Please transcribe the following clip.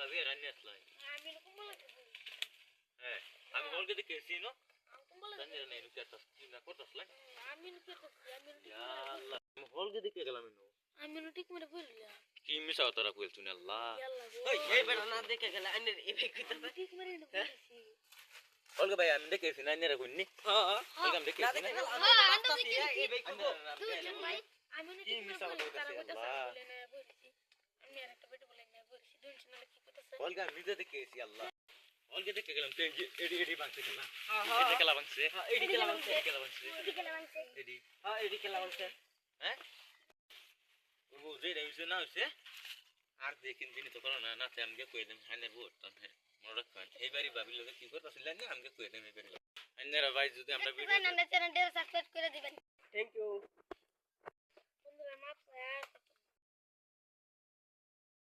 ভাবি রান্না আসলাই আমি কুম্বল হ্যাঁ আমি বলকে দেখে এসি নো কুম্বল রান্না নাই রুকে তো চিন্তা করতেছলাই আমি নুকে তো আমি ইয়া আল্লাহ আমি বলকে দেখে গেলাম ইনো আমি নুটিক মেরে বললা কি মিছা তোরা কইল তুই আল্লাহ ওই এই বেটা না দেখে গেল আইনের এই কইতা নুটিক মেরে নো বলছি বলকে ভাই আমি দেখে এসি রান্না কইনি হ্যাঁ বলকে আমি দেখে না এসি দেখে না গেল হ্যাঁ, আমি আন্দাজ রাস্তা দিয়ে দেখে এই বেই কইবো ভাই আমি নুটিক মেরে মিছা বলছি কথা তারা কইতাছে, কইতাছে আল্লাহ। বলে না বলছি আমি আর একটা বেটা বলে না বলছি দুই শুনলে কি কইতাছে বলকে আমি নিজে দেখে এসি আল্লাহ বলকে দেখে গেলাম তুই এডি এডি বাংছে না হ্যাঁ এটা খেলা বাংছে হ্যাঁ এডি খেলা বলছে খেলা বাংছে এদিকে লাগাইছে এডি হ্যাঁ এডি খেলা বলছে হ্যাঁ ও যে হইছে না হইছে আর দেখিন দিন তো করো না নাতে আমকে কই দেন হানে ভোট তবে মনে রাখবেন এইবারই ভাবি লোকে কি করতেছিলেন না আমকে কই দেন এইবারই আন্নারা ভাই যদি আমরা ভিডিও চ্যানেলটা সাবস্ক্রাইব করে দিবেন থ্যাংক ইউ